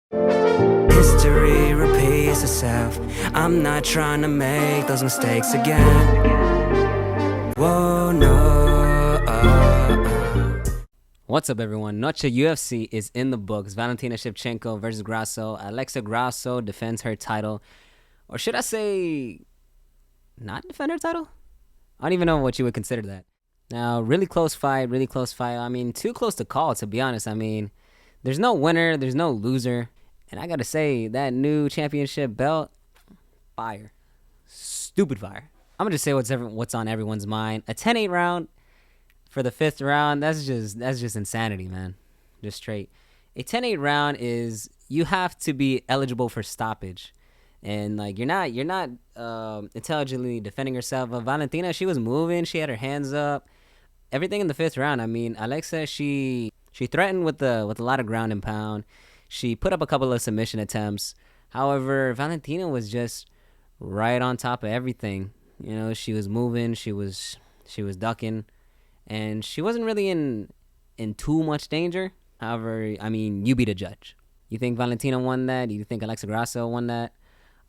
History repeats itself. I'm not trying to make those mistakes again. Whoa, no. What's up, everyone? Noche UFC is in the books. Valentina Shevchenko versus Grasso. Alexa Grasso defends her title. Or should I say, not defend her title? I don't even know what you would consider that. Now, really close fight. I mean, too close to call, to be honest. I mean, there's no winner, there's no loser. And I gotta say, that new championship belt, fire. Stupid fire. I'm gonna just say what's on everyone's mind. A 10-8 round for the 5th round, that's just insanity, man. Just straight. A 10-8 round is, you have to be eligible for stoppage. And like you're not intelligently defending yourself. Valentina, she was moving, she had her hands up. Everything in the 5th round. I mean, Alexa, she threatened with a lot of ground and pound. She put up a couple of submission attempts. However, Valentina was just right on top of everything. You know, she was moving, she was ducking, and she wasn't really in too much danger. However, I mean, you be the judge. You think Valentina won that? You think Alexa Grasso won that?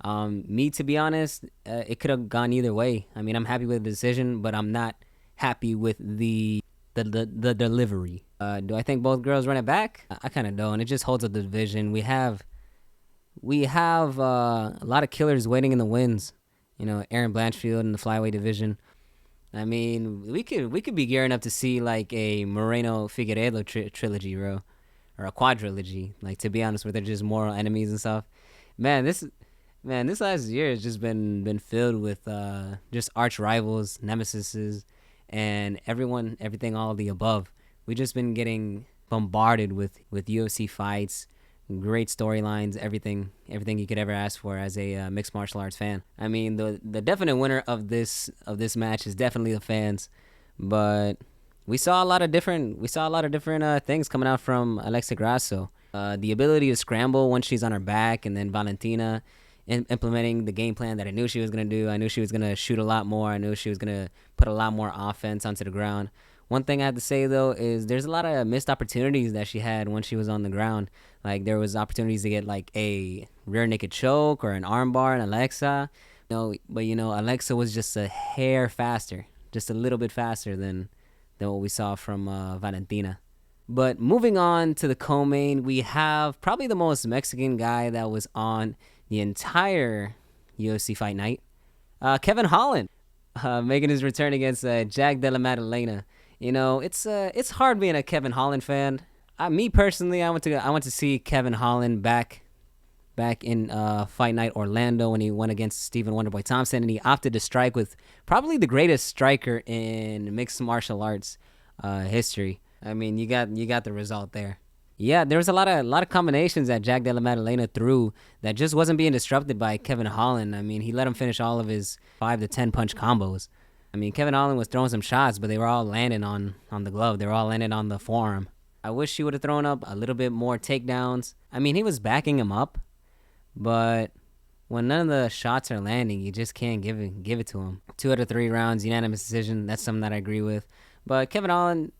Me, to be honest, it could have gone either way. I mean, I'm happy with the decision, but I'm not happy with the delivery. Do I think both girls run it back? I kind of don't. It just holds up the division. We have a lot of killers waiting in the wings. You know, Aaron Blanchfield in the flyweight division. I mean, we could be gearing up to see like a Moreno Figueiredo trilogy, bro, or a quadrilogy. Like, to be honest, where they're just moral enemies and stuff. This last year has just been filled with just arch rivals, nemesises, and everything, all of the above. We've just been getting bombarded with UFC fights, great storylines, everything you could ever ask for as a mixed martial arts fan. I mean, the definite winner of this match is definitely the fans, but we saw a lot of different things coming out from Alexa Grasso. The ability to scramble once she's on her back, and then Valentina implementing the game plan that I knew she was going to do. I knew she was going to shoot a lot more. I knew she was going to put a lot more offense onto the ground. One thing I have to say, though, is there's a lot of missed opportunities that she had when she was on the ground. Like, there was opportunities to get, like, a rear naked choke or an armbar in Alexa. But Alexa was just a hair faster, just a little bit faster than what we saw from Valentina. But moving on to the co-main, we have probably the most Mexican guy that was on the entire UFC fight night, Kevin Holland, making his return against Jack Della Maddalena. You know, it's hard being a Kevin Holland fan. Me personally, I went to see Kevin Holland back in Fight Night Orlando when he went against Stephen Wonderboy Thompson, and he opted to strike with probably the greatest striker in mixed martial arts history. I mean, you got the result there. Yeah, there was a lot of combinations that Jack Della Maddalena threw that just wasn't being disrupted by Kevin Holland. I mean, he let him finish all of his 5 to 10 punch combos. I mean, Kevin Holland was throwing some shots, but they were all landing on the glove. They were all landing on the forearm. I wish he would have thrown up a little bit more takedowns. I mean, he was backing him up, but when none of the shots are landing, you just can't give it to him. 2 out of 3 rounds, unanimous decision. That's something that I agree with. But Kevin Holland,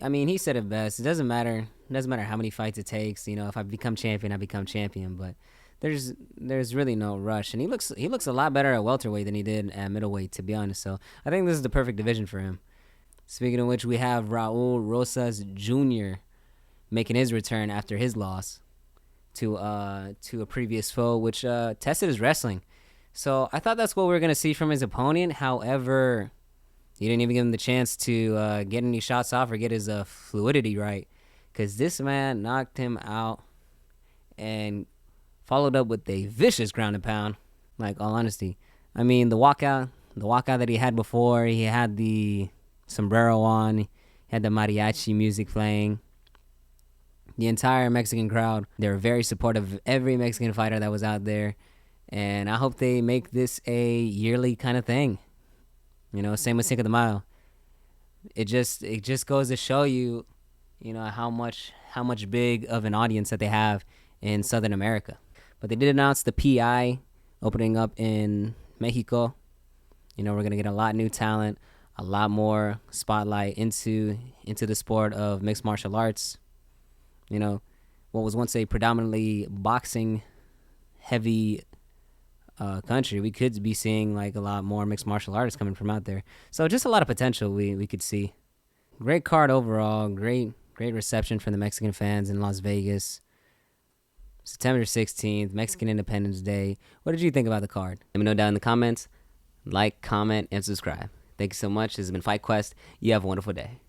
I mean, he said it best. It doesn't matter how many fights it takes. You know, if I become champion, I become champion. But there's really no rush, and he looks a lot better at welterweight than he did at middleweight, to be honest. So I think this is the perfect division for him. Speaking of which, we have Raul Rosas Jr. making his return after his loss to a previous foe, which tested his wrestling. So I thought that's what we were gonna see from his opponent. However, he didn't even give him the chance to get any shots off or get his fluidity right, because this man knocked him out and followed up with a vicious ground and pound. Like, all honesty, I mean, the walkout that he had before, he had the sombrero on, he had the mariachi music playing. The entire Mexican crowd, they were very supportive of every Mexican fighter that was out there, and I hope they make this a yearly kind of thing. You know, same with Cinco de Mayo. It just goes to show you, how much big of an audience that they have in Southern America. But they did announce the PI opening up in Mexico. We're gonna get a lot of new talent, a lot more spotlight into the sport of mixed martial arts. what was once a predominantly boxing heavy country, we could be seeing like a lot more mixed martial artists coming from out there. So just a lot of potential we could see. Great card overall. Great reception from the Mexican fans in Las Vegas. September 16th, Mexican Independence Day. What did you think about the card? Let me know down in the comments. Like, comment, and subscribe. Thank you so much. This has been Fight Quest. You have a wonderful day.